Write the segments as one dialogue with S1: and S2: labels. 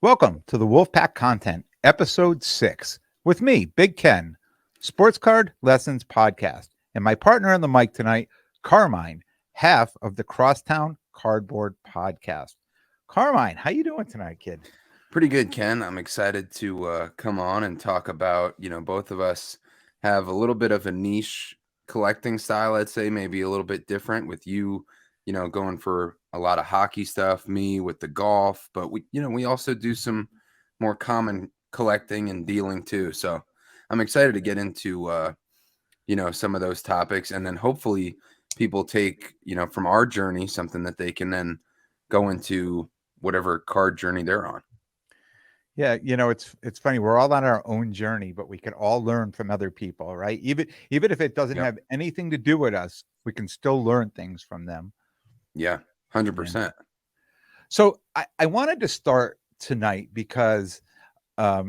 S1: Welcome to the Wolfpack Content, Episode 6, with me, Big Ken, Sports Card Lessons Podcast, and my partner on the mic tonight, Carmine, half of the Crosstown Cardboard Podcast. Carmine, how you doing tonight, kid?
S2: Pretty good, Ken. I'm excited to come on and talk about, both of us have a little bit of a niche collecting style, I'd say, maybe a little bit different with you, going for a lot of hockey stuff, me with the golf, but we also do some more common collecting and dealing too. So I'm excited to get into, some of those topics, and then hopefully people take, from our journey, something that they can then go into whatever card journey they're on.
S1: Yeah, it's funny. We're all on our own journey, but we can all learn from other people, right? Even if it doesn't have anything to do with us, we can still learn things from them.
S2: Yeah, 100%.
S1: So I wanted to start tonight because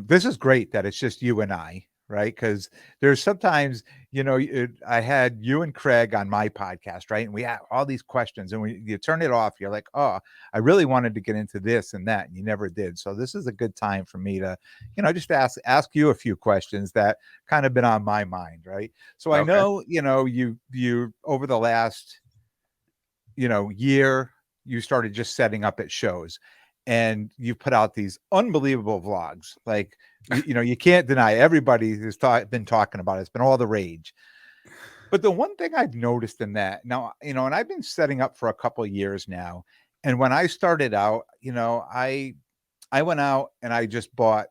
S1: this is great that it's just you and I, right? Because there's sometimes, I had you and Craig on my podcast, right? And we had all these questions, and when you turn it off, you're like, oh, I really wanted to get into this and that, and you never did. So this is a good time for me to, just ask you a few questions that kind of been on my mind, right? So I know, you over the last, year, you started just setting up at shows, and you put out these unbelievable vlogs. Like, you can't deny, everybody has been talking about it. It's been all the rage. But the one thing I've noticed in that now, and I've been setting up for a couple of years now. And when I started out, I went out and I just bought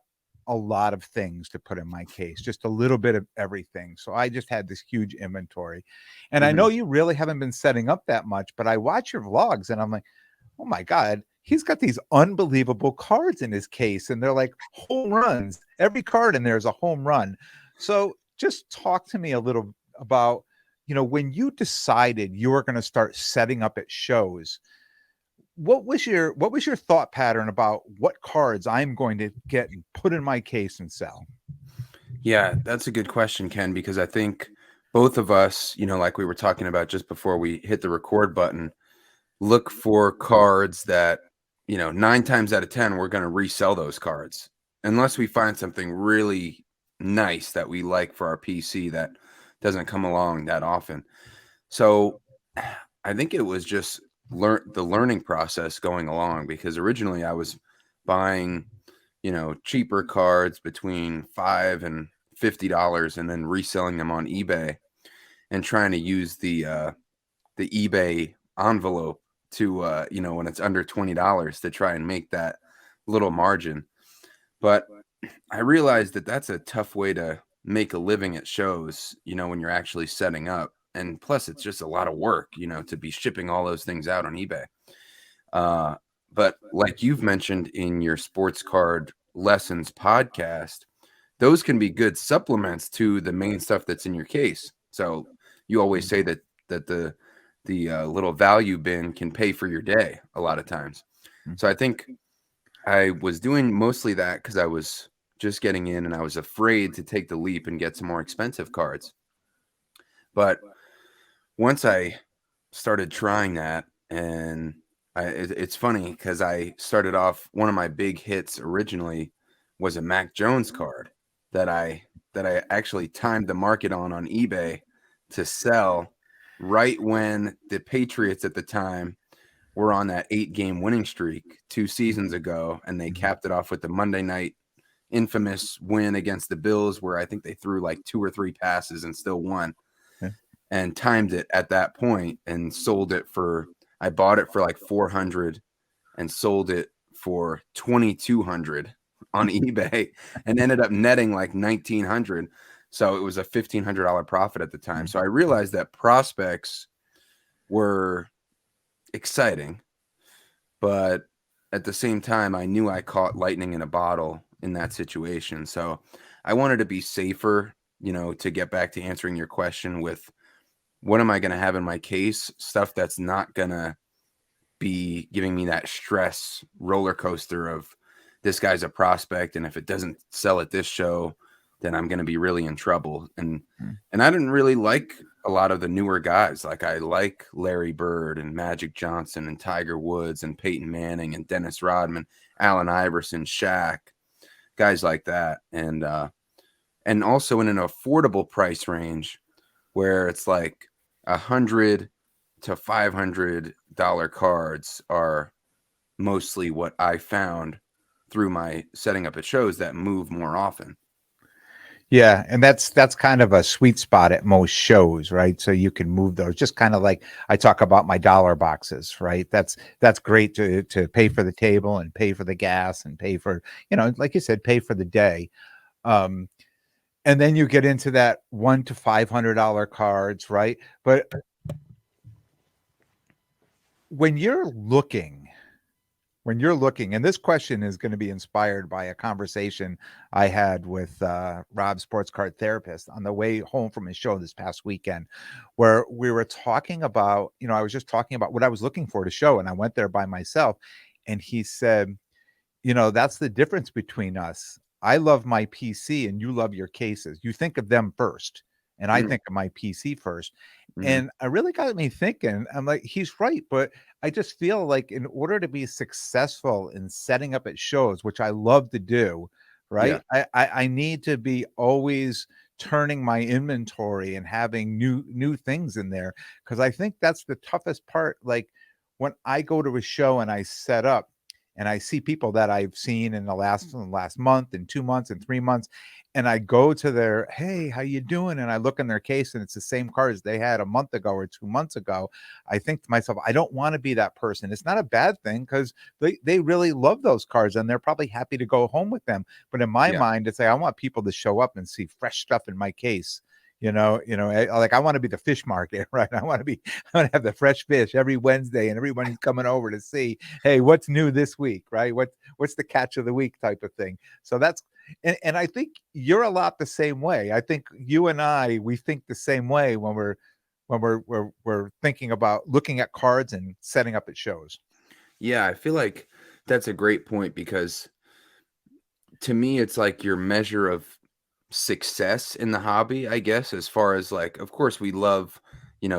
S1: a lot of things to put in my case, just a little bit of everything. So I just had this huge inventory. And I know you really haven't been setting up that much, but I watch your vlogs and I'm like, oh my God, he's got these unbelievable cards in his case, and they're like home runs. Every card in there is a home run. So just talk to me a little about, when you decided you were going to start setting up at shows, what was your thought pattern about what cards I'm going to get and put in my case and sell?
S2: Yeah, that's a good question, Ken, because I think both of us, like we were talking about just before we hit the record button, look for cards that, 9 times out of 10, we're going to resell those cards unless we find something really nice that we like for our PC that doesn't come along that often. So I think it was just the learning process going along, because originally I was buying, cheaper cards between $5 and $50 and then reselling them on eBay and trying to use the eBay envelope to when it's under $20 to try and make that little margin. But I realized that that's a tough way to make a living at shows, when you're actually setting up. And plus it's just a lot of work, to be shipping all those things out on eBay. But like you've mentioned in your Sports Card Lessons podcast, those can be good supplements to the main stuff that's in your case. So you always say that the little value bin can pay for your day a lot of times. So I think I was doing mostly that because I was just getting in and I was afraid to take the leap and get some more expensive cards. But once I started trying that, and it's funny because I started off, one of my big hits originally was a Mac Jones card that I actually timed the market on eBay to sell right when the Patriots at the time were on that 8-game winning streak 2 seasons ago, and they capped it off with the Monday night infamous win against the Bills, where I think they threw like 2 or 3 passes and still won. And timed it at that point and sold it for, I bought it for like $400 and sold it for $2,200 on eBay and ended up netting like $1,900. So it was a $1,500 profit at the time. So I realized that prospects were exciting, but at the same time, I knew I caught lightning in a bottle in that situation. So I wanted to be safer, to get back to answering your question with, what am I going to have in my case? Stuff that's not going to be giving me that stress roller coaster of this guy's a prospect, and if it doesn't sell at this show, then I'm going to be really in trouble. And I didn't really like a lot of the newer guys. Like I like Larry Bird and Magic Johnson and Tiger Woods and Peyton Manning and Dennis Rodman, Allen Iverson, Shaq, guys like that. And also in an affordable price range where it's like $100 to $500 cards are mostly what I found through my setting up at shows that move more often.
S1: Yeah, and that's kind of a sweet spot at most shows, right? So you can move those, just kind of like I talk about my dollar boxes, right? That's great to pay for the table and pay for the gas and pay for, like you said, pay for the day. Um, and then you get into that $100 to $500 cards, right? But when you're looking, and this question is going to be inspired by a conversation I had with Rob, sports card therapist, on the way home from his show this past weekend, where we were talking about, I was just talking about what I was looking for to show, and I went there by myself, and he said, that's the difference between us. I love my PC and you love your cases. You think of them first, and I think of my PC first. And I really got me thinking, I'm like, he's right. But I just feel like in order to be successful in setting up at shows, which I love to do,
S2: Yeah.
S1: right? I need to be always turning my inventory and having new things in there, because I think that's the toughest part. Like when I go to a show and I set up, and I see people that I've seen in the last month and 2 months and 3 months, and I go to their, hey, how you doing? And I look in their case and it's the same cards they had a month ago or 2 months ago. I think to myself, I don't want to be that person. It's not a bad thing, because they really love those cards and they're probably happy to go home with them. But in my
S2: Yeah.
S1: mind, it's like I want people to show up and see fresh stuff in my case. Like I want to be the fish market, right? I want to have the fresh fish every Wednesday, and everybody's coming over to see, hey, what's new this week, right? What's the catch of the week type of thing. So and I think you're a lot the same way. I think you and we think the same way when we're thinking about looking at cards and setting up at shows.
S2: Yeah, I feel like that's a great point because to me, it's like your measure of success in the hobby, I guess, as far as like, of course, we love,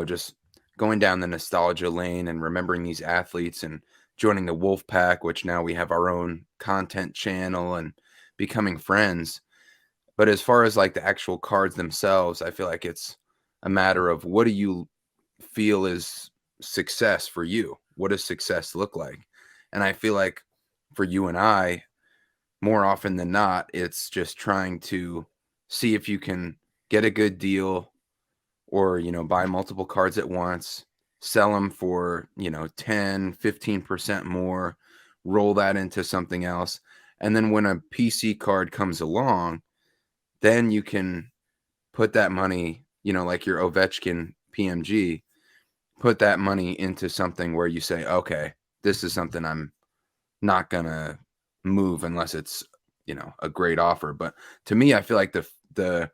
S2: just going down the nostalgia lane and remembering these athletes and joining the Wolfpack, which now we have our own content channel and becoming friends. But as far as like the actual cards themselves, I feel like it's a matter of what do you feel is success for you? What does success look like? And I feel like for you and I, more often than not, it's just trying to see if you can get a good deal or, buy multiple cards at once, sell them for, 10, 15% more, roll that into something else. And then when a PC card comes along, then you can put that money, like your Ovechkin PMG, put that money into something where you say, okay, this is something I'm not gonna move unless it's a great offer. But to me, I feel like the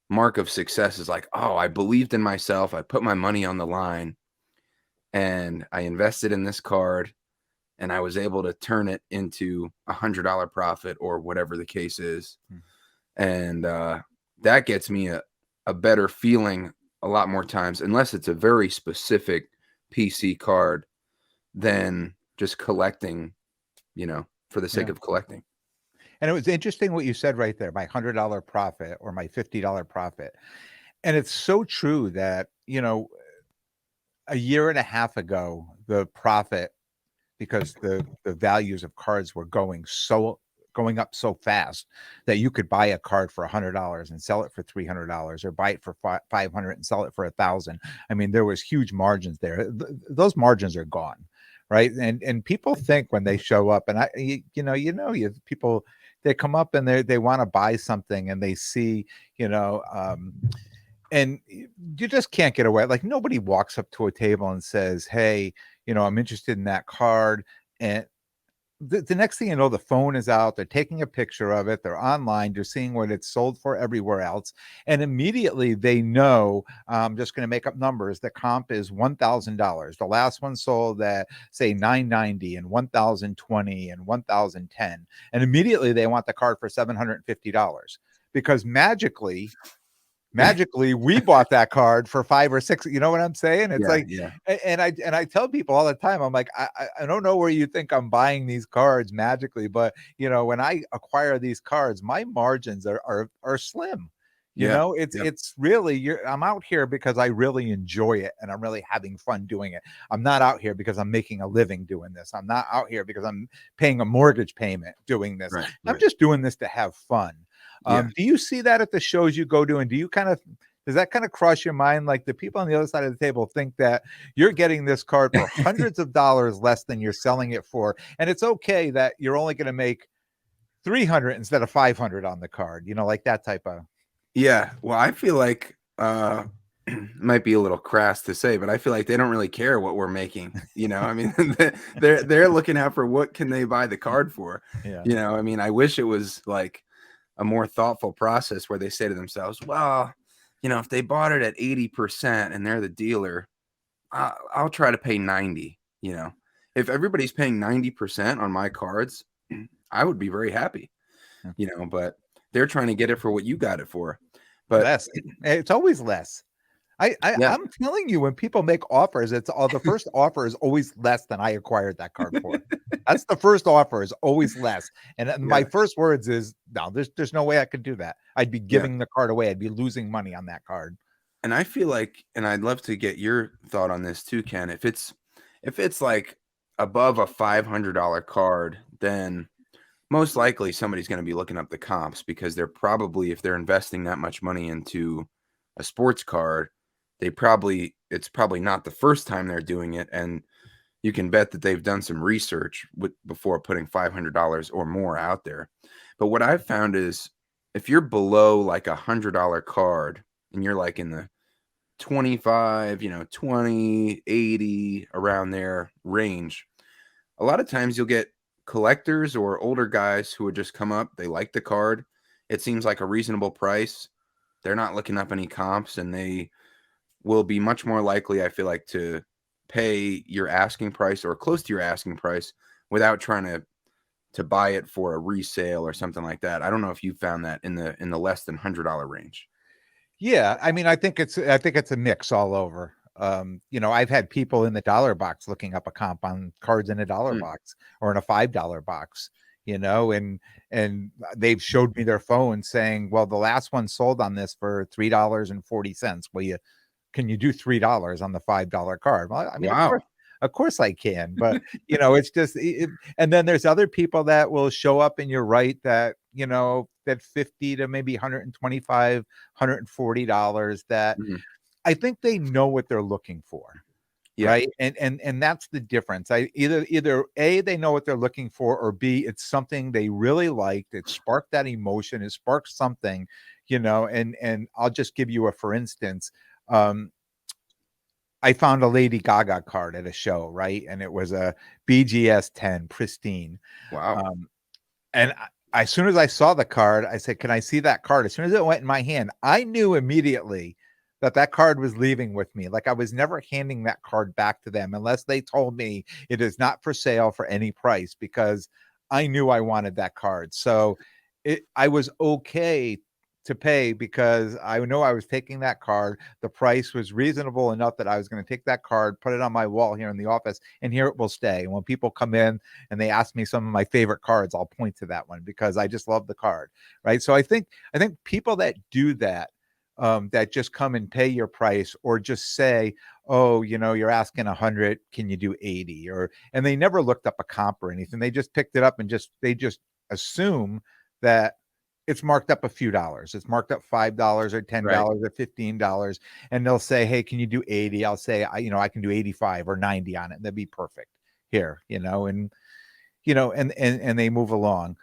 S2: mark of success is like, oh, I believed in myself, I put my money on the line, and I invested in this card, and I was able to turn it into $100 profit or whatever the case is. And that gets me a better feeling a lot more times, unless it's a very specific PC card, than just collecting, for the sake
S1: Yeah.
S2: of collecting.
S1: And it was interesting what you said right there, my $100 profit or my $50 profit. And it's so true that, a year and a half ago, the profit, because the values of cards were going up so fast that you could buy a card for $100 and sell it for $300, or buy it for 500 and sell it for 1,000. I mean, there was huge margins there. Those margins are gone, right? And people think when they show up, and people, they come up and they want to buy something, and they see, and you just can't get away. Like nobody walks up to a table and says, hey, I'm interested in that card. And the next thing you know, the phone is out, they're taking a picture of it, they're online, they're seeing what it's sold for everywhere else, and immediately they know, I'm just going to make up numbers, the comp is $1,000. The last one sold at, say, 990 and 1,020 and 1,010, and immediately they want the card for $750 because magically we bought that card for 5 or 6. You know what I'm saying? It's
S2: Yeah,
S1: like,
S2: yeah,
S1: and I tell people all the time, I'm like, I don't know where you think I'm buying these cards magically, but when I acquire these cards, my margins are slim.
S2: yeah,
S1: It's
S2: yep,
S1: it's really, I'm out here because I really enjoy it and I'm really having fun doing it. I'm not out here because I'm making a living doing this. I'm not out here because I'm paying a mortgage payment doing this.
S2: right,
S1: I'm
S2: right.
S1: just doing this to have fun.
S2: Yeah.
S1: Do you see that at the shows you go to, and does that kind of cross your mind? Like, the people on the other side of the table think that you're getting this card for hundreds of dollars less than you're selling it for, and it's okay that you're only going to make 300 instead of 500 on the card, like that type of.
S2: Yeah, well, I feel like might be a little crass to say, but I feel like they don't really care what we're making. I mean, they're looking out for what can they buy the card for.
S1: Yeah.
S2: I mean, I wish it was like a more thoughtful process where they say to themselves, well, if they bought it at 80% and they're the dealer, I'll try to pay 90. If everybody's paying 90% on my cards, I would be very happy. But they're trying to get it for what you got it for. But
S1: Less. It's always less.
S2: yeah,
S1: I'm telling you, when people make offers, it's all, the first offer is always less than I acquired that card for. That's the first offer, is always less. And then my
S2: yeah,
S1: first words is, no, there's no way I could do that. I'd be
S2: yeah.
S1: giving the card away. I'd be losing money on that card.
S2: And I feel like, and I'd love to get your thought on this too, Ken. If it's like above a $500 card, then most likely somebody's going to be looking up the comps, because they're probably, if they're investing that much money into a sports card, it's probably not the first time they're doing it, and you can bet that they've done some research before putting $500 or more out there. But what I've found is, if you're below like $100 card and you're like in the 25, 20, 80, around there range, a lot of times you'll get collectors or older guys who would just come up. They like the card. It seems like a reasonable price. They're not looking up any comps, and they will be much more likely, I feel like, to pay your asking price or close to your asking price without trying to buy it for a resale or something like that. I don't know if you found that in the less than $100 range.
S1: Yeah, I mean, I think it's a mix all over. I've had people in the dollar box looking up a comp on cards in a dollar
S2: Mm.
S1: box or in a $5 box, and they've showed me their phone saying, well, the last one sold on this for $3.40. Well, can you do $3 on the $5 card? Well, I mean, of
S2: Wow.
S1: course, I can, but it's just, and then there's other people that will show up, and you're right that, that 50 to maybe 125, $140, that
S2: Mhm.
S1: I think they know what they're looking for.
S2: Yeah.
S1: Right. And that's the difference. Either A, they know what they're looking for, or B, it's something they really liked. It sparked that emotion. It sparked something, and I'll just give you a for instance. Um, I found a Lady Gaga card at a show, right? And it was a BGS 10 pristine.
S2: Wow.
S1: Um, and as soon as I saw the card, I said, can I see that card? As soon as it went in my hand, I knew immediately that card was leaving with me. Like, I was never handing that card back to them unless they told me it is not for sale for any price, because I knew I wanted that card. So I was okay to pay because I know I was taking that card. The price was reasonable enough that I was going to take that card, put it on my wall here in the office, and here it will stay. And when people come in and they ask me some of my favorite cards, I'll point to that one because I just love the card. Right. So I think people that do that, that just come and pay your price, or just say, oh, you're asking 100, can you do 80? And they never looked up a comp or anything. They just picked it up and they just assume that it's marked up a few dollars. It's marked up $5 or
S2: Right.
S1: $10 or $15. And they'll say, hey, can you do 80? I'll say, I can do 85 or 90 on it. That'd be perfect here, and they move along.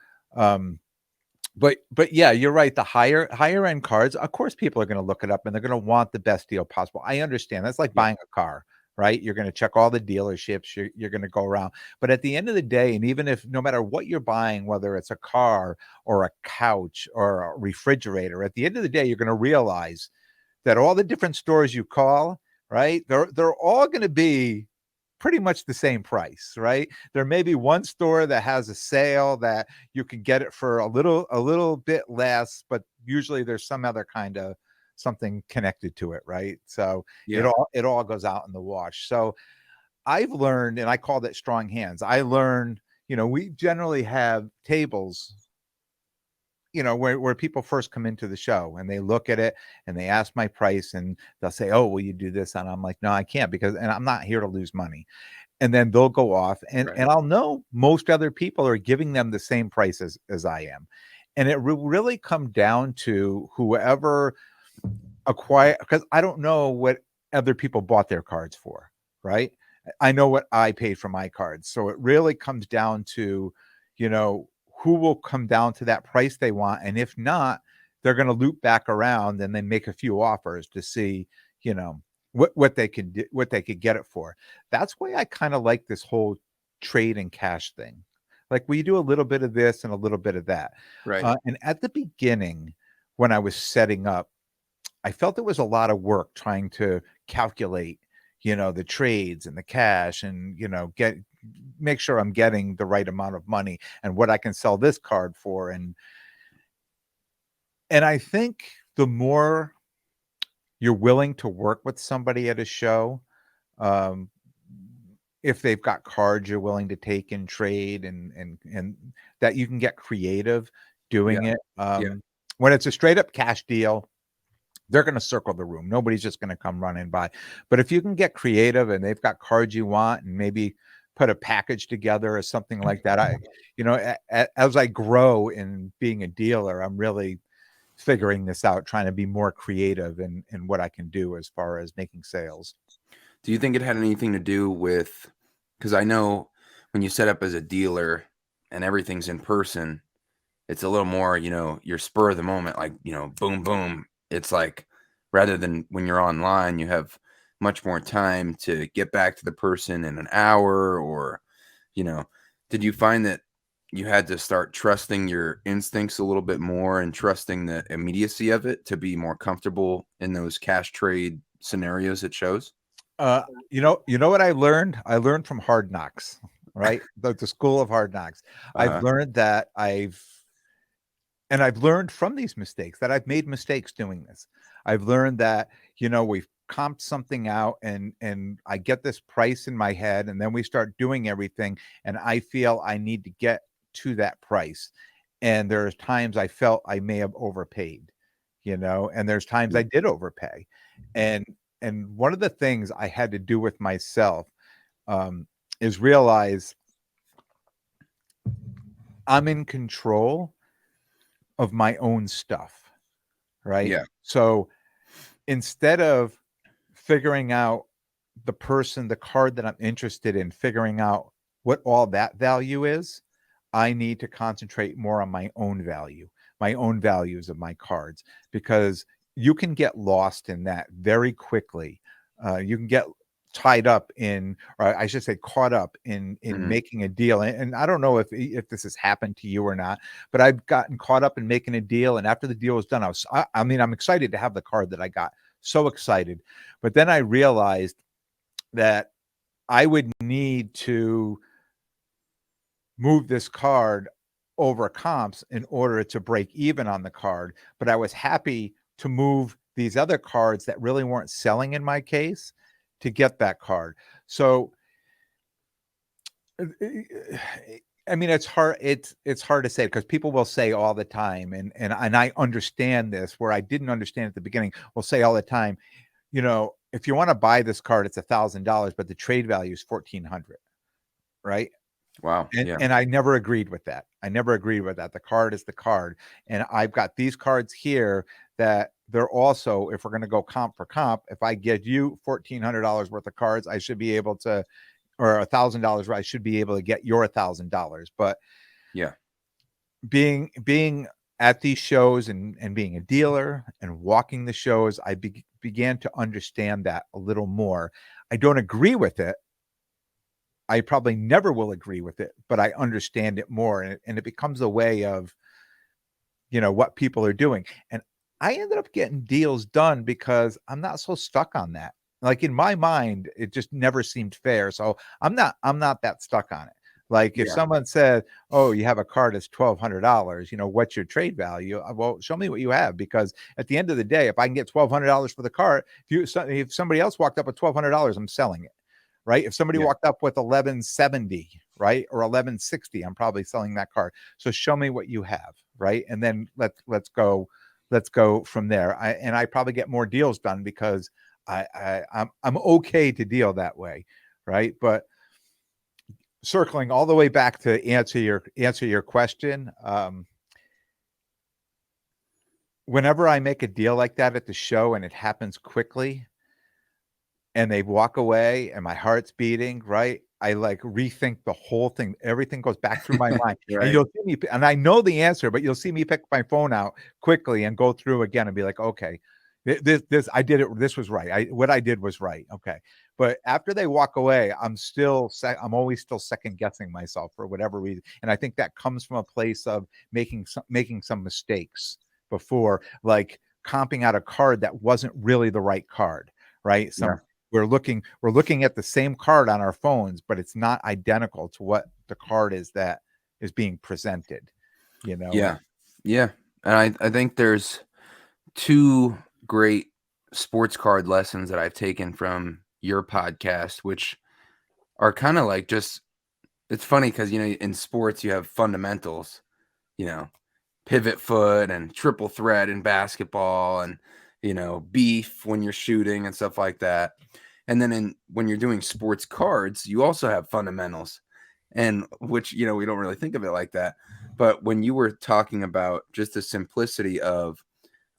S1: But yeah, you're right. The higher end cards, of course, people are going to look it up and they're going to want the best deal possible. I understand. That's like
S2: Yeah.
S1: buying a car. right? You're going to check all the dealerships. You're going to go around. But at the end of the day, and even if no matter what you're buying, whether it's a car or a couch or a refrigerator, at the end of the day, you're going to realize that all the different stores you call, right? They're all going to be pretty much the same price, right? There may be one store that has a sale that you can get it for a little bit less, but usually there's some other kind of something connected to it, right? So
S2: Yeah.
S1: it all goes out in the wash. So I've learned, and I call that strong hands. I learned, we generally have tables, where people first come into the show and they look at it and they ask my price and they'll say, "Oh, will you do this?" And I'm like, "No, I can't, and I'm not here to lose money." And then they'll go off
S2: Right.
S1: and I'll know most other people are giving them the same price as I am. And it will really come down to whoever acquire, because I don't know what other people bought their cards for, right? I know what I paid for my cards. So it really comes down to, who will come down to that price they want. And if not, they're going to loop back around and then make a few offers to see, what they can do, what they could get it for. That's why I kind of like this whole trade and cash thing. Like we do a little bit of this and a little bit of that.
S2: Right.
S1: And at the beginning, when I was setting up, I felt it was a lot of work trying to calculate, the trades and the cash and, make sure I'm getting the right amount of money and what I can sell this card for. And I think the more you're willing to work with somebody at a show, um, if they've got cards you're willing to take and trade and that you can get creative doing
S2: Yeah.
S1: it.
S2: Yeah.
S1: When it's a straight up cash deal, they're going to circle the room. Nobody's just going to come running by. But if you can get creative and they've got cards you want and maybe put a package together or something like that, as I grow in being a dealer, I'm really figuring this out, trying to be more creative in what I can do as far as making sales.
S2: Do you think it had anything to do with, because I know when you set up as a dealer and everything's in person, it's a little more, your spur of the moment, like, boom, boom. It's like, rather than when you're online, you have much more time to get back to the person in an hour or, did you find that you had to start trusting your instincts a little bit more and trusting the immediacy of it to be more comfortable in those cash trade scenarios it shows?
S1: You know what I learned? I learned from Hard Knocks, right? The school of Hard Knocks. I've
S2: Uh-huh.
S1: learned that I've learned from these mistakes that I've made mistakes doing this. I've learned that, we've comped something out and I get this price in my head and then we start doing everything and I feel I need to get to that price. And there's times I felt I may have overpaid, and there's times I
S2: Yeah.
S1: did overpay. And one of the things I had to do with myself is realize I'm in control of my own stuff, right?
S2: Yeah.
S1: So instead of figuring out the card that I'm interested in, figuring out what all that value is, I need to concentrate more on my own value, my own values of my cards, because you can get lost in that very quickly. You can get tied up in, or I should say, caught up in
S2: Mhm.
S1: making a deal. And I don't know if this has happened to you or not, but I've gotten caught up in making a deal. And after the deal was done, I mean, I'm excited to have the card that I got, so excited. But then I realized that I would need to move this card over comps in order to break even on the card. But I was happy to move these other cards that really weren't selling in my case to get that card. So I mean, it's hard. It's hard to say because people will say all the time, and I understand this where I didn't understand at the beginning. Will say all the time, if you want to buy this card, it's $1,000, but the trade value is 1,400, right?
S2: Wow.
S1: And
S2: Yeah.
S1: and I never agreed with that. I never agreed with that. The card is the card. And I've got these cards here that they're also, if we're going to go comp for comp, if I get you $1,400 worth of cards, I should be able to, or $1,000, I should be able to get your $1,000. But
S2: Yeah.
S1: being at these shows and being a dealer and walking the shows, I began to understand that a little more. I don't agree with it. I probably never will agree with it, but I understand it more, and it becomes a way of, what people are doing. And I ended up getting deals done because I'm not so stuck on that. Like in my mind, it just never seemed fair. So I'm not that stuck on it. Like if
S2: Yeah.
S1: someone said, "Oh, you have a car that's $1,200, what's your trade value?" Well, show me what you have, because at the end of the day, if I can get $1,200 for the car, if somebody else walked up with $1,200, I'm selling it. Right? If somebody
S2: Yeah.
S1: walked up with 1170, right, or 1160, I'm probably selling that car. So show me what you have, right? And then let's go from there. I probably get more deals done because I'm okay to deal that way, right? But circling all the way back to answer your question, whenever I make a deal like that at the show and it happens quickly, and they walk away and my heart's beating, right? I like rethink the whole thing. Everything goes back through my mind. And
S2: Right.
S1: you'll see me, and I know the answer, but you'll see me pick my phone out quickly and go through again and be like, okay, this I did it. This was right. What I did was right. Okay. But after they walk away, I'm always still second guessing myself for whatever reason. And I think that comes from a place of making some mistakes before, like comping out a card that wasn't really the right card, right?
S2: Yeah.
S1: We're looking at the same card on our phones, but it's not identical to what the card is that is being presented,
S2: Yeah. Yeah. And I think there's two great sports card lessons that I've taken from your podcast, which are kind of like just, it's funny because, in sports, you have fundamentals, you know, pivot foot and triple threat in basketball and, beef when you're shooting and stuff like that. And then when you're doing sports cards, you also have fundamentals, and which, we don't really think of it like that. But when you were talking about just the simplicity of,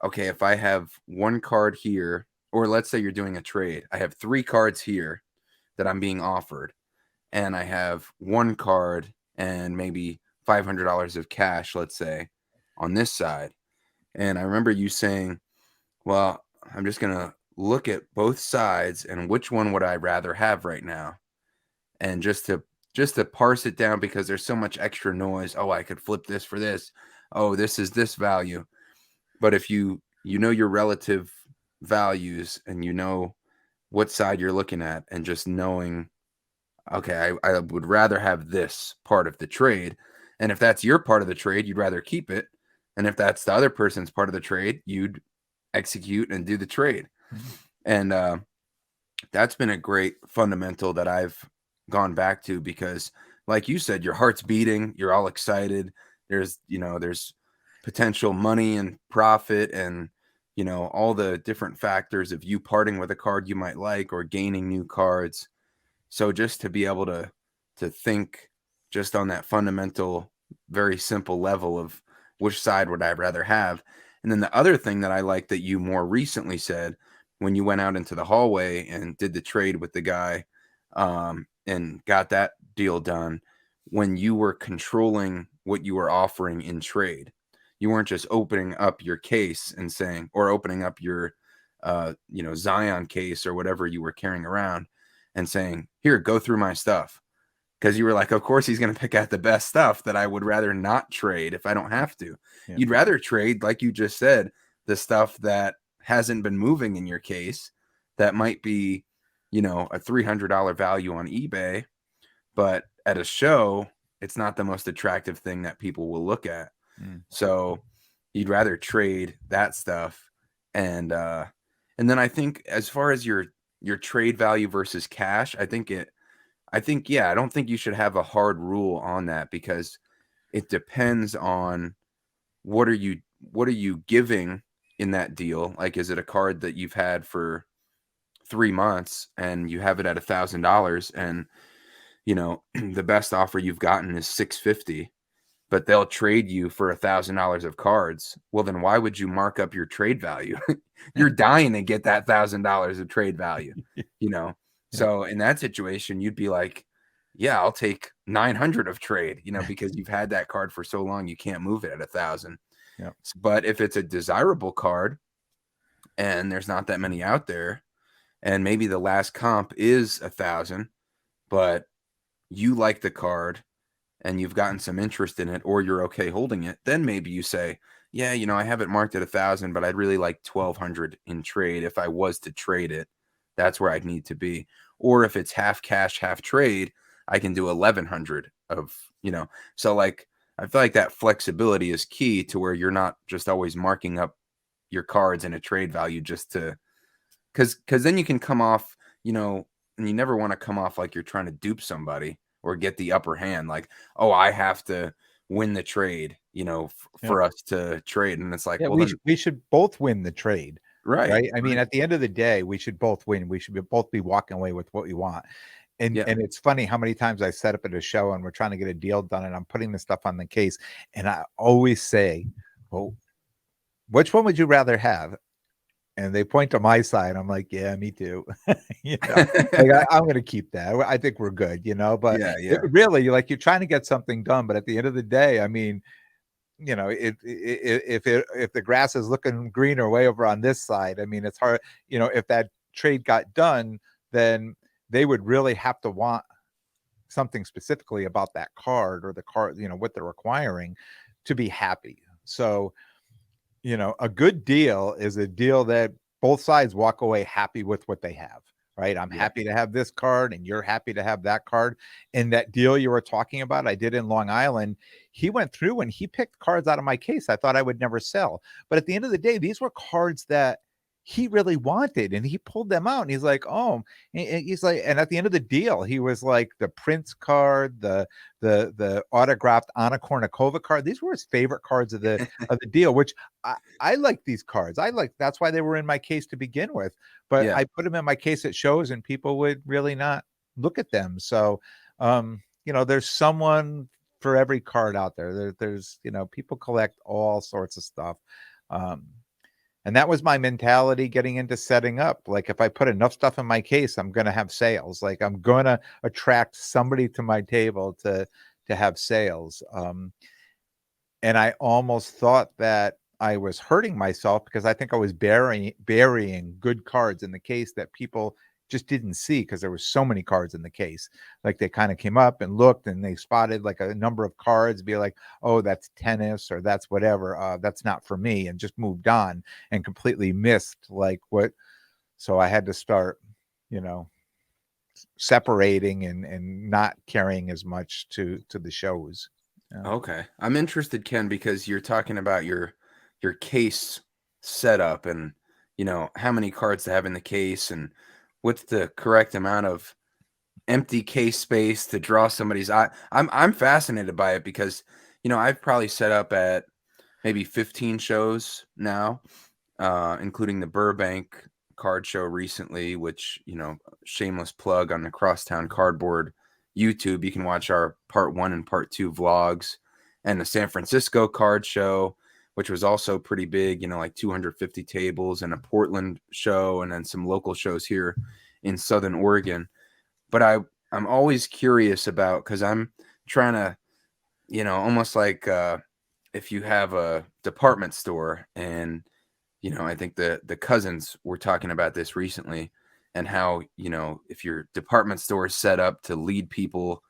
S2: okay, if I have one card here, or let's say you're doing a trade, I have 3 cards here that I'm being offered, and I have one card and maybe $500 of cash, let's say, on this side. And I remember you saying, well, I'm just going to look at both sides and which one would I rather have right now? And just to parse it down, because there's so much extra noise. Oh, I could flip this for this. Oh, this is this value. But if you know your relative values and you know what side you're looking at, and just knowing, okay, I would rather have this part of the trade. And if that's your part of the trade, you'd rather keep it. And if that's the other person's part of the trade, you'd execute and do the trade.
S1: Mhm.
S2: And that's been a great fundamental that I've gone back to, because like you said, your heart's beating, you're all excited. There's potential money and profit and, all the different factors of you parting with a card you might like or gaining new cards. So just to be able to think just on that fundamental, very simple level of which side would I rather have. And then the other thing that I like that you more recently said, when you went out into the hallway and did the trade with the guy, and got that deal done, when you were controlling what you were offering in trade, you weren't just opening up your case and saying, or opening up your, Zion case or whatever you were carrying around and saying, here, go through my stuff. Because you were like, of course he's going to pick out the best stuff that I would rather not trade if I don't have to.
S1: Yeah.
S2: You'd rather trade, like you just said, the stuff that hasn't been moving in your case, that might be, a $300 value on eBay, but at a show, it's not the most attractive thing that people will look at.
S1: Mm.
S2: So you'd rather trade that stuff. And then I think as far as your trade value versus cash, I think, yeah, I don't think you should have a hard rule on that, because it depends on what are you giving in that deal. Like, is it a card that you've had for 3 months and you have it at $1,000, and the best offer you've gotten is $650, but they'll trade you for $1,000 of cards. Well, then why would you mark up your trade value? You're dying to get that $1,000 of trade value,
S1: Yeah.
S2: So in that situation, you'd be like, yeah, I'll take 900 of trade, because you've had that card for so long, you can't move it at 1,000.
S1: Yeah.
S2: But if it's a desirable card and there's not that many out there, and maybe the last comp is 1,000, but you like the card and you've gotten some interest in it, or you're okay holding it, then maybe you say, yeah, I have it marked at 1,000, but I'd really like 1,200 in trade. If I was to trade it, that's where I'd need to be. Or if it's half cash, half trade, I can do 1,100 of, so like, I feel like that flexibility is key to where you're not just always marking up your cards in a trade value just to, because then you can come off, and you never want to come off like you're trying to dupe somebody or get the upper hand. Like, oh, I have to win the trade,
S1: Yeah.
S2: for us to trade. And it's like,
S1: Yeah,
S2: well, then,
S1: we should both win the trade,
S2: right,
S1: right? I mean,
S2: right,
S1: at the end of the day, we should both win. We should both be walking away with what we want.
S2: yeah,
S1: And it's funny how many times I set up at a show and we're trying to get a deal done and I'm putting the stuff on the case and I always say, well, which one would you rather have? And they point to my side. I'm like, yeah, me too. Like I'm going to keep that. I think we're good, but
S2: yeah, yeah,
S1: really, like you're trying to get something done. But at the end of the day, I mean, if the grass is looking greener way over on this side, I mean, it's hard, if that trade got done, then they would really have to want something specifically about that card or the card, what they're requiring to be happy. So, a good deal is a deal that both sides walk away happy with what they have, right? I'm
S2: yeah.
S1: happy to have this card and you're happy to have that card. And that deal you were talking about, I did in Long Island. He went through and he picked cards out of my case I thought I would never sell. But at the end of the day, these were cards that he really wanted and he pulled them out and he's like, oh, and he's like, and at the end of the deal, he was like the Prince card, the autographed Anna Kournikova card. These were his favorite cards of the deal, which I like these cards. That's why they were in my case to begin with. But
S2: Yeah.
S1: I put them in my case at shows and people would really not look at them. So there's someone for every card out there. There's people collect all sorts of stuff. Um, and that was my mentality getting into setting up. Like if I put enough stuff in my case, I'm gonna have sales. Like I'm gonna attract somebody to my table to have sales. And I almost thought that I was hurting myself because I think I was burying good cards in the case that people just didn't see because there were so many cards in the case. Like they kind of came up and looked and they spotted like a number of cards, be like, oh, that's tennis or that's whatever. That's not for me, and just moved on and completely missed like what. So I had to start, you know, separating and not carrying as much to the shows. Yeah.
S2: Okay. I'm interested, Ken, because you're talking about your case setup and how many cards to have in the case and what's the correct amount of empty case space to draw somebody's eye. I'm fascinated by it because I've probably set up at maybe 15 shows now, including the Burbank card show recently, which shameless plug on the Crosstown Cardboard YouTube. You can watch our part 1 and part 2 vlogs, and the San Francisco card show, which was also pretty big, like 250 tables, and a Portland show, and then some local shows here in Southern Oregon. But I'm always curious about, because I'm trying to, almost like if you have a department store, and I think the cousins were talking about this recently, and how if your department store is set up to lead people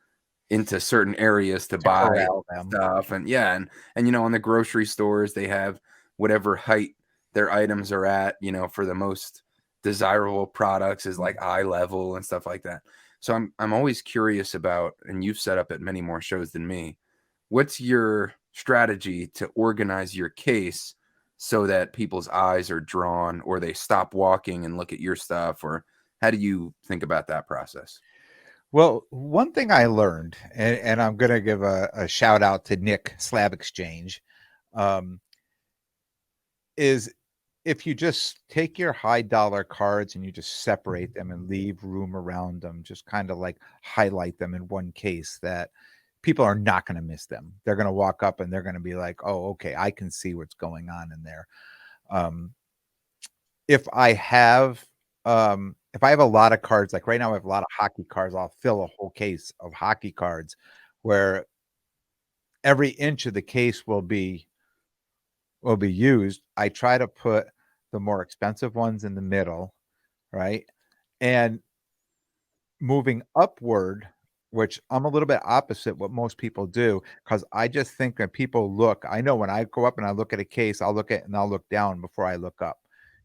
S2: into certain areas to
S1: To
S2: buy
S1: corral them.
S2: stuff, and yeah, and in the grocery stores they have whatever height their items are at, for the most desirable products is like eye level and stuff like that. So I'm always curious about, and you've set up at many more shows than me, what's your strategy to organize your case so that people's eyes are drawn or they stop walking and look at your stuff, or how do you think about that process?
S1: Well, one thing I learned, and I'm going to give a shout out to Nick Slab Exchange, um, is if you just take your high dollar cards and you just separate them and leave room around them, just kind of like highlight them in one case, that people are not going to miss them. They're going to walk up and they're going to be like, oh, okay, I can see what's going on in there. Um, if I have if I have a lot of cards, like right now I have a lot of hockey cards, I'll fill a whole case of hockey cards where every inch of the case will be used. I try to put the more expensive ones in the middle, right? And moving upward, which I'm a little bit opposite what most people do, because I just think that people look. I know when I go up and I look at a case, I'll look at and I'll look down before I look up,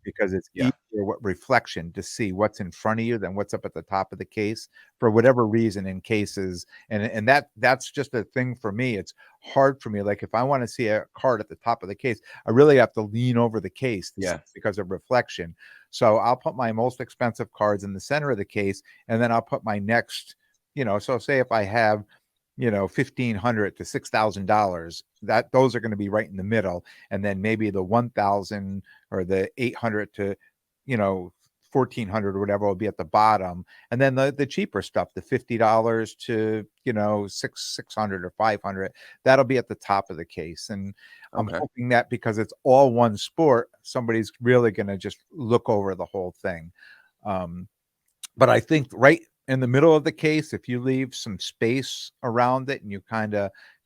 S1: because it's
S2: Yeah.
S1: easier what reflection to see what's in front of you than what's up at the top of the case for whatever reason in cases. And that's just a thing for me. It's hard for me. Like if I want to see a card at the top of the case, I really have to lean over the case to see
S2: Yeah.
S1: because of reflection. So I'll put my most expensive cards in the center of the case, and then I'll put my next, so say if I have, $1,500 to $6,000, that those are going to be right in the middle. And then maybe the 1,000 or the 800 to, 1,400 or whatever will be at the bottom. And then the cheaper stuff, the $50 to, 600 or 500, that'll be at the top of the case. And I'm
S2: Okay.
S1: hoping that because it's all one sport, somebody's really going to just look over the whole thing. But I think right in the middle of the case, if you leave some space around it and you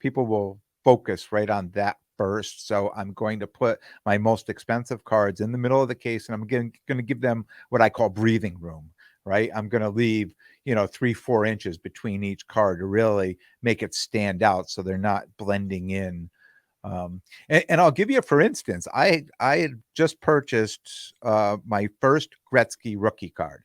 S1: people will focus right on that first. So I'm going to put my most expensive cards in the middle of the case, and I'm going to give them what I call breathing room, right? I'm going to leave, 3-4 inches between each card to really make it stand out so they're not blending in. And I'll give you, for instance, I had just purchased my first Gretzky rookie card,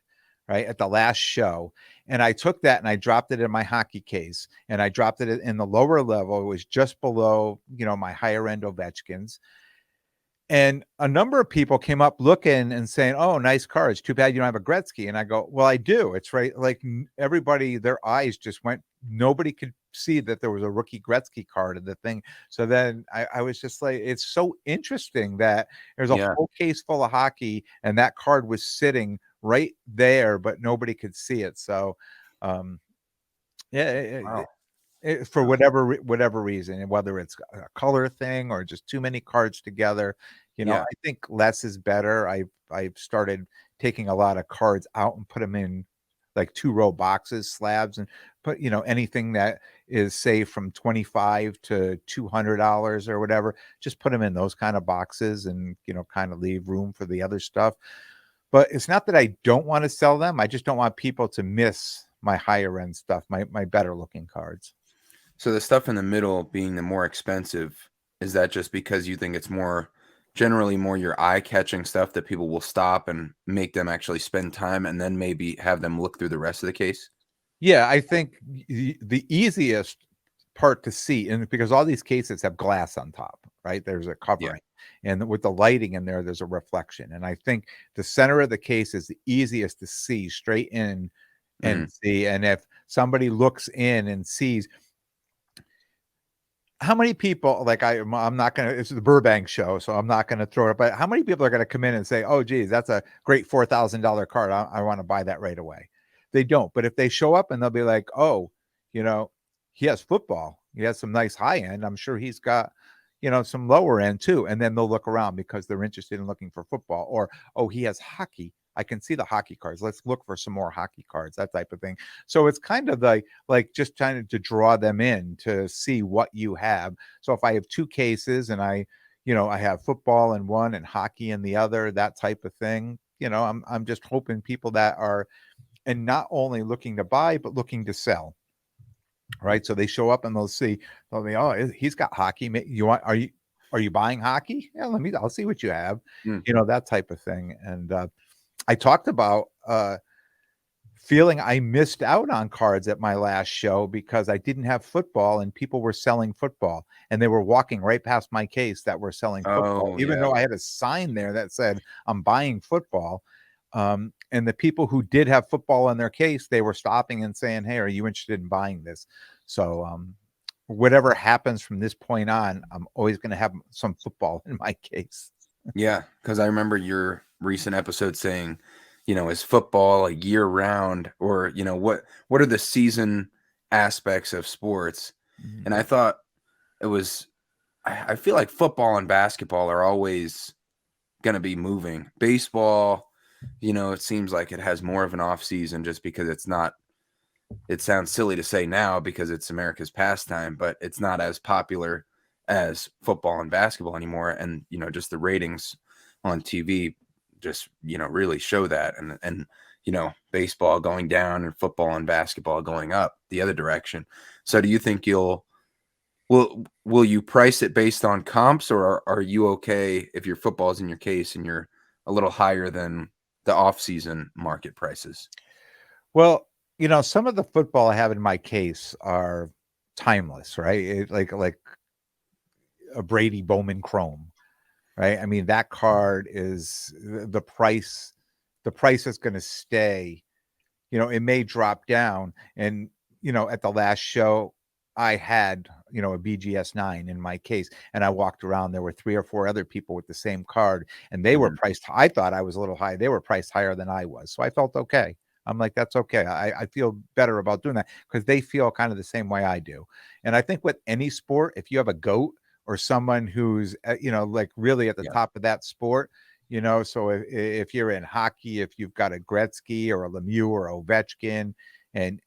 S1: right, at the last show. And I took that and I dropped it in my hockey case, and I dropped it in the lower level. It was just below, my higher end Ovechkins. And a number of people came up looking and saying, "Oh, nice cards. Too bad you don't have a Gretzky." And I go, "Well, I do. It's right." Like everybody, their eyes just went. Nobody could see that there was a rookie Gretzky card in the thing. So then I was just like, it's so interesting that there's a
S2: Yeah.
S1: whole case full of hockey, and that card was sitting right there, but nobody could see it. So, yeah,
S2: Wow.
S1: for whatever reason, and whether it's a color thing or just too many cards together,
S2: Yeah.
S1: I think less is better. I've started taking a lot of cards out and put them in like 2-row boxes, slabs, and put, anything that is say from 25 to $200 or whatever, just put them in those kind of boxes and, kind of leave room for the other stuff. But it's not that I don't want to sell them. I just don't want people to miss my higher end stuff, my better looking cards.
S2: So the stuff in the middle being the more expensive, is that just because you think it's generally more your eye-catching stuff that people will stop and make them actually spend time and then maybe have them look through the rest of the case?
S1: Yeah, I think the easiest part to see, and because all these cases have glass on top, right? There's a
S2: Yeah.
S1: covering, and with the lighting in there, there's a reflection. And I think the center of the case is the easiest to see straight in and
S2: Mhm.
S1: see. And if somebody looks in and sees, how many people, like I'm not gonna, it's the Burbank show, so I'm not gonna throw it, but how many people are gonna come in and say, "Oh, geez, that's a great $4,000 card. I want to buy that right away." They don't. But if they show up and they'll be like, "Oh, you know, he has football. He has some nice high end. I'm sure he's got, some lower end too." And then they'll look around because they're interested in looking for football. Or, "Oh, he has hockey. I can see the hockey cards. Let's look for some more hockey cards," that type of thing. So it's kind of like just trying to draw them in to see what you have. So if I have two cases and I have football in one and hockey in the other, that type of thing, I'm just hoping people that are, and not only looking to buy, but looking to sell. Right. So they show up and they'll be, "Oh, he's got hockey. Are you buying hockey? Yeah, I'll see what you have,"
S2: Mm.
S1: that type of thing. And I talked about feeling I missed out on cards at my last show because I didn't have football and people were selling football, and they were walking right past my case that were selling football,
S2: Oh,
S1: even
S2: yeah.
S1: though I had a sign there that said I'm buying football. And the people who did have football in their case, they were stopping and saying, "Hey, are you interested in buying this?" So, whatever happens from this point on, I'm always going to have some football in my case.
S2: Yeah, because I remember your recent episode saying, is football a year round, or what are the season aspects of sports?
S1: Mhm.
S2: And I thought it was I feel like football and basketball are always gonna be moving. Baseball, it seems like it has more of an off season just because it sounds silly to say now because it's America's pastime, but it's not as popular as football and basketball anymore. And, just the ratings on TV just, really show that. And, baseball going down and football and basketball going up the other direction. So do you think will you price it based on comps, or are you okay if your football is in your case and you're a little higher than the off-season market prices?
S1: Well, some of the football I have in my case are timeless, right? Like a Brady Bowman Chrome, right? I mean, that card is the price. The price is going to stay. It may drop down. And at the last show, I had a BGS 9 in my case, and I walked around. There were 3 or 4 other people with the same card, and they were priced. I thought I was a little high. They were priced higher than I was, so I felt okay. I'm like, that's okay. I feel better about doing that because they feel kind of the same way I do. And I think with any sport, if you have a GOAT or someone who's like really at the
S2: Yeah.
S1: top of that sport, so if you're in hockey, if you've got a Gretzky or a Lemieux or Ovechkin, and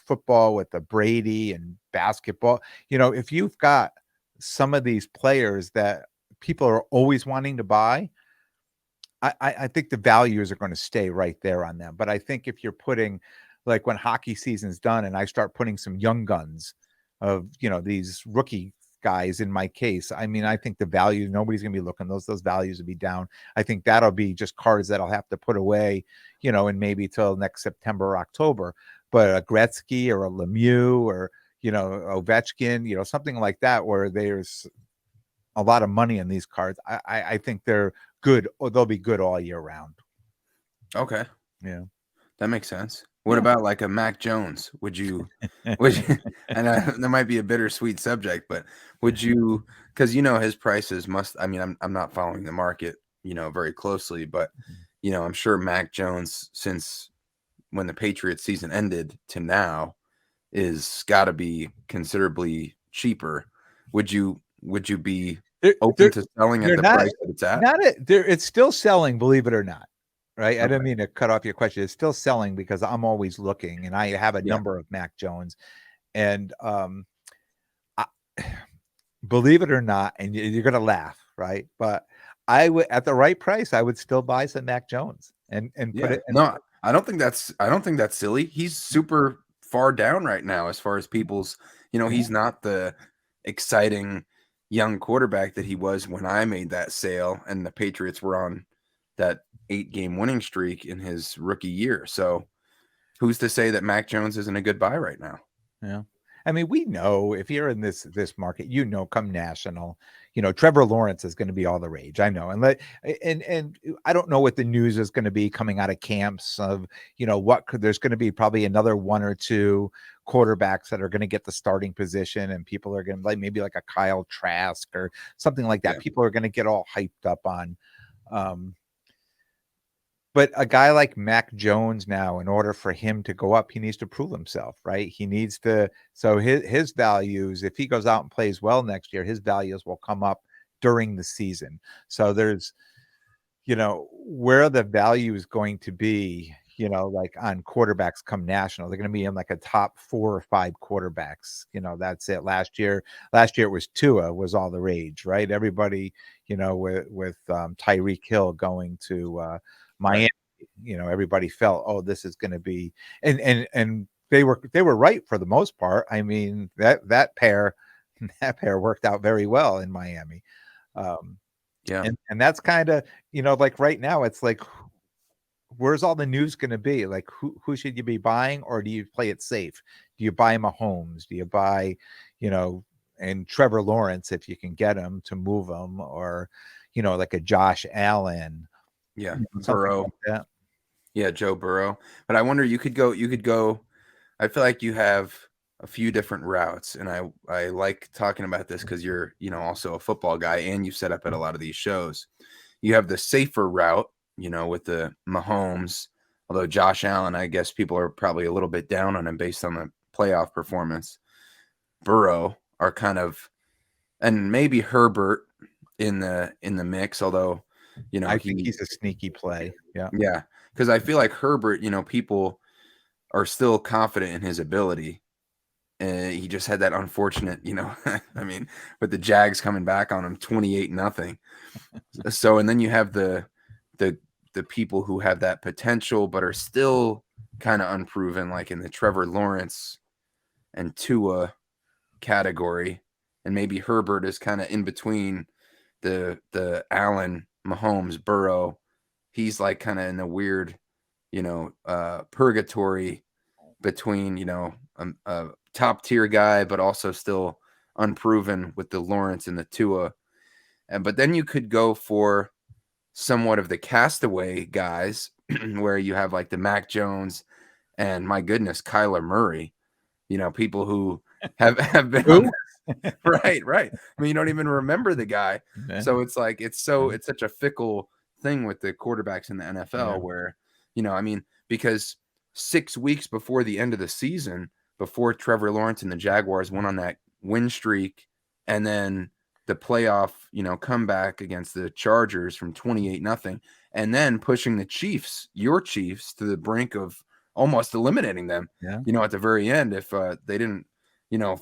S1: football with the Brady, and basketball, if you've got some of these players that people are always wanting to buy, I think the values are going to stay right there on them. But I think if you're putting, like when hockey season's done and I start putting some young guns of, these rookie guys in my case, I mean, I think the value, nobody's going to be looking, those values will be down. I think that'll be just cards that I'll have to put away, and maybe till next September or October. But a Gretzky or a Lemieux or, Ovechkin, something like that, where there's a lot of money in these cards, I think they're good, or they'll be good all year round.
S2: Okay.
S1: Yeah.
S2: That makes sense. What
S1: Yeah.
S2: about like a Mac Jones? Would you and that might be a bittersweet subject, but would you, because his prices must, I mean, I'm not following the market, very closely, but I'm sure Mac Jones, since when the Patriots season ended to now, is got to be considerably cheaper. Would you be
S1: They're
S2: open
S1: they're
S2: to selling at
S1: they're
S2: the
S1: not
S2: price that it's at?
S1: not it they're it's still selling, believe it or not, right? I
S2: Okay.
S1: didn't mean to cut off your question. It's still selling because I'm always looking, and I have a
S2: Yeah.
S1: number of Mac Jones, and I, believe it or not, and you're gonna laugh, right? But I would, at the right price, I would still buy some Mac Jones and put
S2: Yeah.
S1: it and
S2: No, I don't think that's silly. He's super far down right now as far as people's,
S1: yeah.
S2: he's not the exciting young quarterback that he was when I made that sale and the Patriots were on that 8-game winning streak in his rookie year. So who's to say that Mac Jones isn't a good buy right now?
S1: Yeah. I mean, we know if you're in this market, come national, Trevor Lawrence is going to be all the rage. I know. And I don't know what the news is going to be coming out of camps of, there's going to be probably another 1 or 2 quarterbacks that are going to get the starting position, and people are going to maybe like a Kyle Trask or something like that.
S2: Yeah.
S1: People are going to get all hyped up on. But a guy like Mac Jones now, in order for him to go up, he needs to prove himself, right? He needs to. So his values, if he goes out and plays well next year, his values will come up during the season. So there's, where the value is going to be, like on quarterbacks come national, they're going to be in like a top 4 or 5 quarterbacks. That's it. Last year it was Tua was all the rage, right? Everybody, with Tyreek Hill going to Miami,
S2: Right.
S1: everybody felt, oh, this is going to be, and they were right for the most part. I mean, that pair worked out very well in Miami.
S2: Yeah.
S1: And that's kind of, like right now, it's like, where's all the news going to be? Like, who should you be buying, or do you play it safe? Do you buy Mahomes? Do you buy, and Trevor Lawrence, if you can get him to move him, or, like a Josh Allen,
S2: Yeah.
S1: something
S2: Burrow.
S1: like that.
S2: Yeah, Joe Burrow. But I wonder, you could go. I feel like you have a few different routes, and I like talking about this because you're, also a football guy and you set up at a lot of these shows. You have the safer route, with the Mahomes, although Josh Allen, I guess people are probably a little bit down on him based on the playoff performance. Burrow are kind of, and maybe Herbert in the mix, although,
S1: I think
S2: he,
S1: he's a sneaky play. Yeah.
S2: yeah, because I feel like Herbert, people are still confident in his ability. And he just had that unfortunate, I mean, with the Jags coming back on him 28-0. So, and then you have the the people who have that potential but are still kind of unproven, like in the Trevor Lawrence and Tua category, and maybe Herbert is kind of in between the Allen, Mahomes, Burrow. He's like kind of in a weird, purgatory between, a top tier guy, but also still unproven with the Lawrence and the Tua. But then you could go for somewhat of the castaway guys where you have like the Mac Jones and, my goodness, Kyler Murray, people who have been on
S1: Who?
S2: right. I mean, you don't even remember the guy.
S1: Yeah.
S2: So it's like it's such a fickle thing with the quarterbacks in the NFL where, I mean, because 6 weeks before the end of the season, before Trevor Lawrence and the Jaguars went on that win streak, and then the playoff, comeback against the Chargers from 28-0, and then pushing the Chiefs, your Chiefs, to the brink of almost eliminating them,
S1: Yeah.
S2: at the very end if they didn't,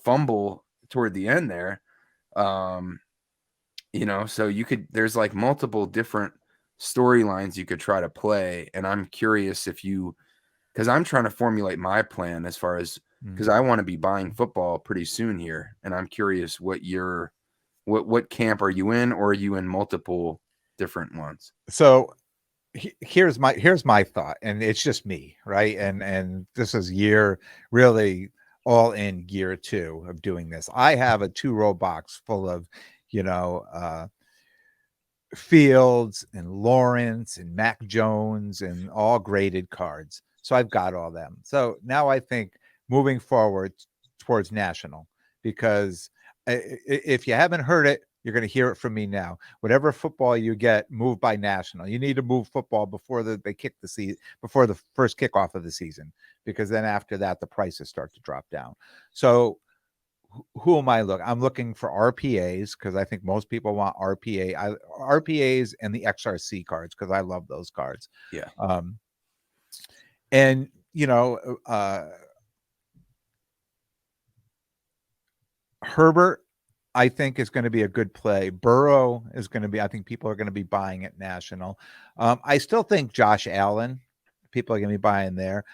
S2: fumble toward the end there. So there's like multiple different storylines you could try to play. And I'm curious because I'm trying to formulate my plan as far as, because I want to be buying football pretty soon here. And I'm curious what camp are you in, or are you in multiple different ones?
S1: So here's my thought, and it's just me, right? And this is really all in year 2 of doing this. I have a 2-row box full of, Fields and Lawrence and Mac Jones and all graded cards. So I've got all them. So now I think moving forward towards national, because if you haven't heard it, you're going to hear it from me now. Whatever football you get, move by national. You need to move football before they kick the season, before the first kickoff of the season, because then after that, the prices start to drop down. So who am I looking? I'm looking for RPAs, because I think most people want RPAs and the XRC cards, because I love those cards.
S2: Yeah.
S1: And Herbert, I think, is going to be a good play. Burrow is going to be, I think people are going to be buying at national. I still think Josh Allen, people are going to be buying there.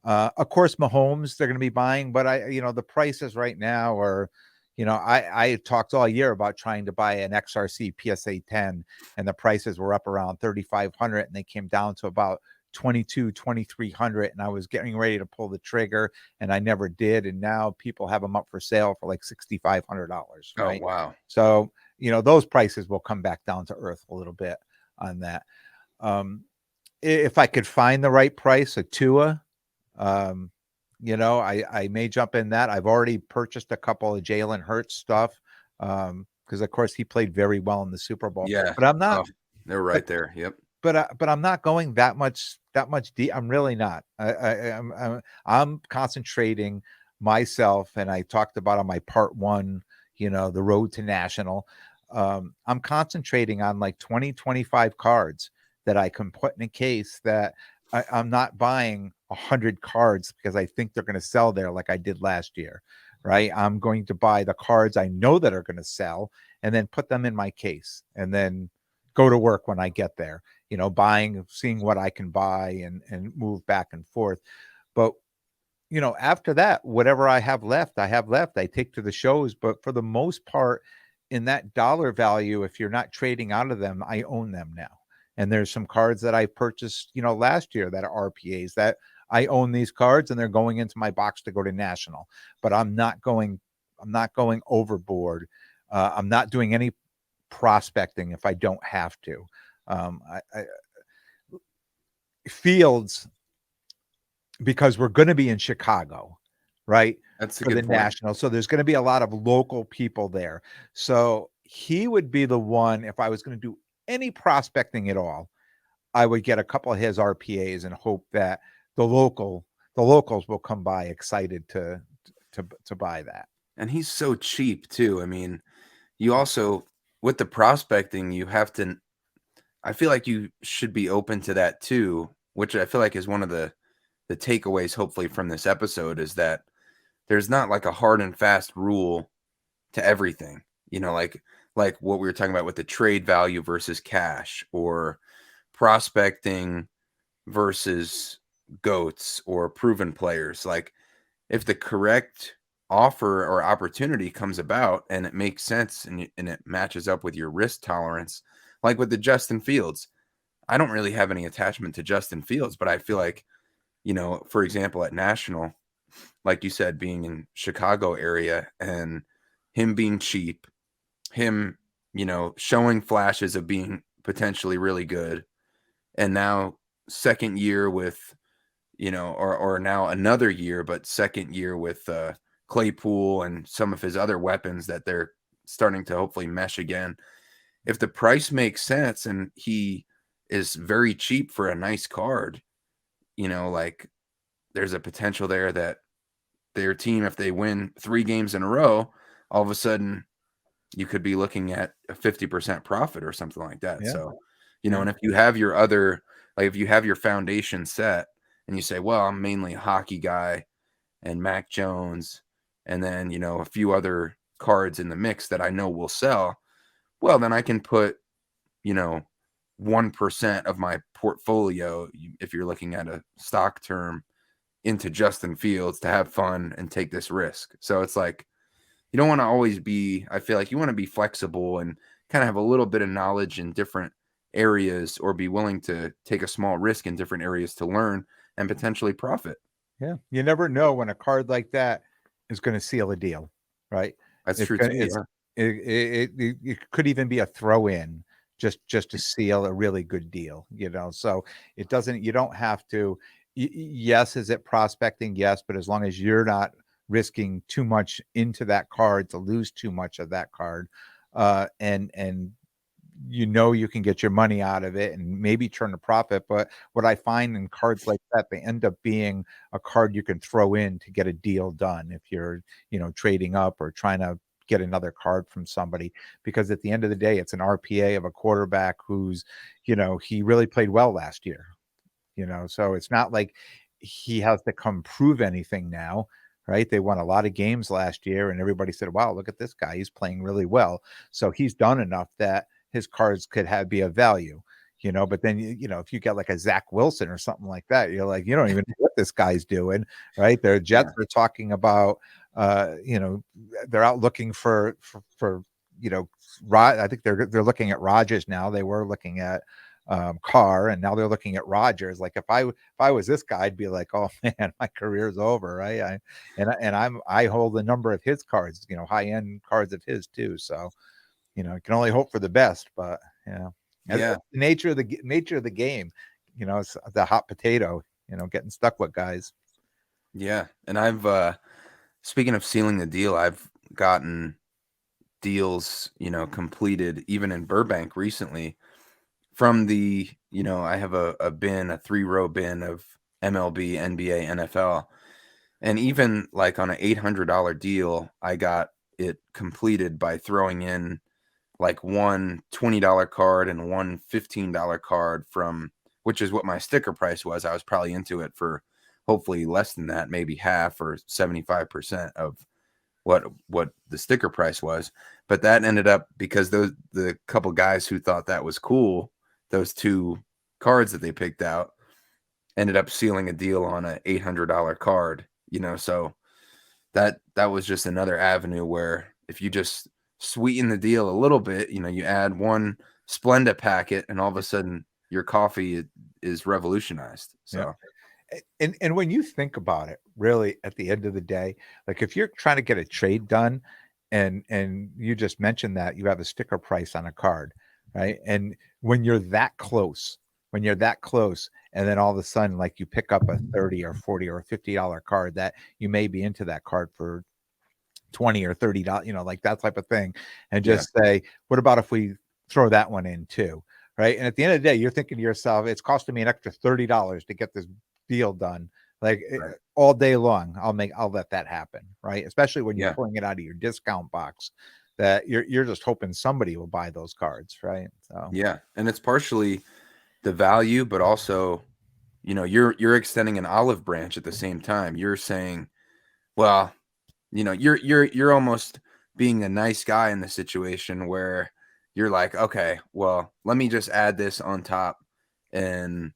S1: Of course, Mahomes, they're going to be buying, but the prices right now are, I talked all year about trying to buy an XRC PSA 10, and the prices were up around 3,500, and they came down to about 2,300, and I was getting ready to pull the trigger, and I never did. And now people have them up for sale for like $6,500. Right?
S2: Oh, wow.
S1: So, those prices will come back down to earth a little bit on that. If I could find the right price, a Tua, I may jump in that. I've already purchased a couple of Jalen Hurts stuff, because of course he played very well in the Super Bowl.
S2: Yeah,
S1: but I'm not.
S2: They're right there. Yep.
S1: But I'm not going that much deep. I'm really not. I'm concentrating myself, and I talked about on my part 1, the road to national. I'm concentrating on like 20-25 cards that I can put in a case, that I'm not buying 100 cards because I think they're going to sell there like I did last year, right? I'm going to buy the cards I know that are going to sell, and then put them in my case, and then go to work when I get there, seeing what I can buy, and move back and forth. But, after that, whatever I have left, I take to the shows. But for the most part, in that dollar value, if you're not trading out of them, I own them now. And there's some cards that I purchased, last year that are RPAs, that I own these cards, and they're going into my box to go to national. But I'm not going overboard. I'm not doing any prospecting if I don't have to. Fields, because we're going to be in Chicago, right?
S2: That's a
S1: for
S2: good
S1: the
S2: point.
S1: national. So there's going to be a lot of local people there. So he would be the one, if I was going to do any prospecting at all, I would get a couple of his RPAs and hope that the locals will come by excited to buy that.
S2: And he's so cheap too. I mean, you also, with the prospecting, you have to, I feel like you should be open to that too, which I feel like is one of the takeaways, hopefully, from this episode, is that there's not like a hard and fast rule to everything, like what we were talking about with the trade value versus cash, or prospecting versus goats or proven players. Like if the correct offer or opportunity comes about and it makes sense and it matches up with your risk tolerance, like with the Justin Fields, I don't really have any attachment to Justin Fields, but I feel like, for example, at National, like you said, being in Chicago area and him being cheap, him, showing flashes of being potentially really good. And now second year with, or now another year, but second year with Claypool and some of his other weapons that they're starting to hopefully mesh again. If the price makes sense and he is very cheap for a nice card, like there's a potential there that their team, if they win 3 games in a row, all of a sudden you could be looking at a 50% profit or something like that.
S1: Yeah.
S2: So,
S1: Yeah.
S2: and if you have your other, like if you have your foundation set and you say, well, I'm mainly a hockey guy and Mac Jones, and then, a few other cards in the mix that I know will sell, well, then I can put, 1% of my portfolio, if you're looking at a stock term, into Justin Fields to have fun and take this risk. So it's like, you don't want to always be, I feel like you want to be flexible and kind of have a little bit of knowledge in different areas or be willing to take a small risk in different areas to learn and potentially profit.
S1: Yeah. You never know when a card like that is going to seal a deal, right?
S2: That's
S1: It's
S2: true
S1: gonna,
S2: too.
S1: it's,
S2: Yeah.
S1: it could even be a throw in just to seal a really good deal, so you don't have to, yes, is it prospecting? Yes. But as long as you're not risking too much into that card to lose too much of that card, and you can get your money out of it and maybe turn a profit. But what I find in cards like that, they end up being a card you can throw in to get a deal done if you're, trading up or trying to get another card from somebody, because at the end of the day, it's an RPA of a quarterback who's, he really played well last year, so it's not like he has to come prove anything now. Right. They won a lot of games last year and everybody said, wow, look at this guy. He's playing really well. So he's done enough that his cards could be of value, but then, if you get like a Zach Wilson or something like that, you're like, you don't even know what this guy's doing. Right. Their Jets are talking about, they're out looking for, I think they're looking at Rodgers now. They were looking at Carr, and now they're looking at Rodgers. Like if I was this guy, I'd be like, oh man, my career's over, right? I hold a number of his cards, high end cards of his too. So you can only hope for the best, but that's
S2: Yeah.
S1: the nature of the game. It's the hot potato. Getting stuck with guys.
S2: Yeah. And I've speaking of sealing the deal, I've gotten deals, completed even in Burbank recently from the, I have a bin, a 3-row bin of MLB, NBA, NFL. And even like on an $800 deal, I got it completed by throwing in like one $20 card and one $15 card from, which is what my sticker price was. I was probably into it for hopefully less than that, maybe half or 75% of what the sticker price was. But that ended up, because the couple guys who thought that was cool, those 2 cards that they picked out, ended up sealing a deal on an $800 card, so that was just another avenue where if you just sweeten the deal a little bit, you add one Splenda packet and all of a sudden your coffee is revolutionized. So
S1: And when you think about it, really, at the end of the day, like if you're trying to get a trade done, and you just mentioned that you have a sticker price on a card, right? And when you're that close, and then all of a sudden, like you pick up a 30 or 40 or $50 card that you may be into that card for 20 or $30, like that type of thing, and
S2: yeah,
S1: just say, what about if we throw that one in too? Right. And at the end of the day, you're thinking to yourself, it's costing me an extra $30 to get this deal done. Like
S2: right.
S1: all day long, I'll let that happen. Right. Especially when you're
S2: Yeah,
S1: pulling it out of your discount box, that you're just hoping somebody will buy those cards. Right. So,
S2: yeah. And it's partially the value, but also, you're extending an olive branch at the same time. You're saying, well, you're almost being a nice guy in the situation where you're like, okay, well, let me just add this on top and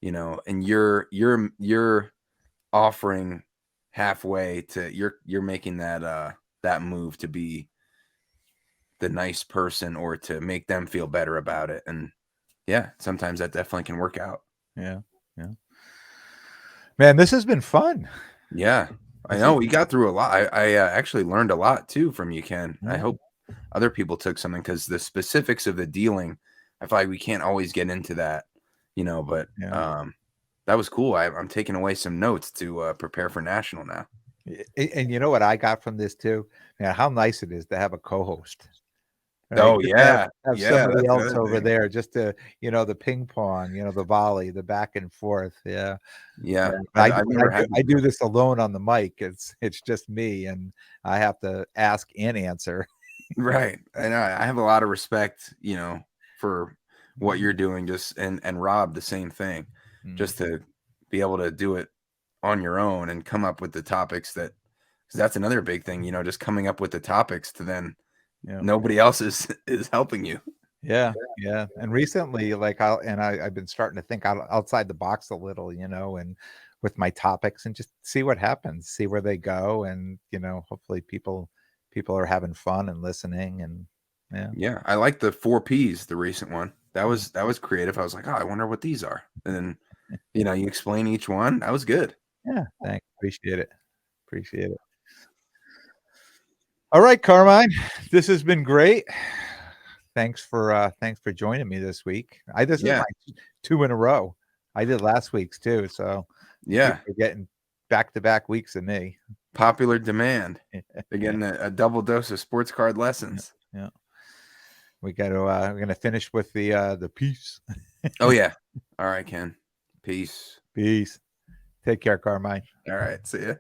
S2: and you're offering halfway to you're making that move to be the nice person or to make them feel better about it. And yeah, sometimes that definitely can work out.
S1: Yeah. Yeah. Man, this has been fun.
S2: Yeah, I
S1: This
S2: know
S1: is
S2: we got through a lot. I actually learned a lot too from you, Ken. I
S1: yeah.
S2: hope other people took something, because the specifics of the dealing, I feel like we can't always get into that, but
S1: Yeah.
S2: that was cool. I'm taking away some notes to prepare for national now.
S1: And you know what I got from this too? Man, how nice it is to have a co-host. Right?
S2: Oh
S1: Just to
S2: yeah,
S1: have
S2: yeah,
S1: somebody
S2: that's
S1: else
S2: another
S1: over
S2: thing.
S1: there just to, the ping pong, the volley, the back and forth. Yeah.
S2: Yeah,
S1: Yeah.
S2: I've never had to
S1: I
S2: do
S1: do
S2: that.
S1: this alone on the mic. It's just me and I have to ask and answer.
S2: Right, and I have a lot of respect, for what
S1: Mhm.
S2: you're doing. Just and Rob, the same thing,
S1: Mm.
S2: just to be able to do it on your own and come up with the topics that, 'cause that's another big thing, just coming up with the topics to then
S1: Yeah.
S2: nobody else is helping you.
S1: Yeah. Yeah. And recently, like I've been starting to think outside the box a little, and with my topics and just see what happens, see where they go. And, hopefully people are having fun and listening and yeah.
S2: Yeah, I like the 4 Ps, the recent one. That
S1: Mm.
S2: was creative. I was like, "Oh, I wonder what these are." And then, you explain each one. That was good.
S1: Yeah. Thanks. Appreciate it. Appreciate it. All right, Carmine. This has been great. Thanks for joining me this week. This is
S2: Yeah,
S1: my two in a row. I did last week's too, so
S2: yeah.
S1: people are getting back-to-back weeks of me.
S2: Popular demand. They're
S1: Yeah,
S2: getting a double dose of sports card
S1: yeah,
S2: lessons.
S1: yeah. We're gonna finish with the peace.
S2: Oh, yeah. All right, Ken. Peace.
S1: Peace. Take care, Carmine.
S2: All right, see ya.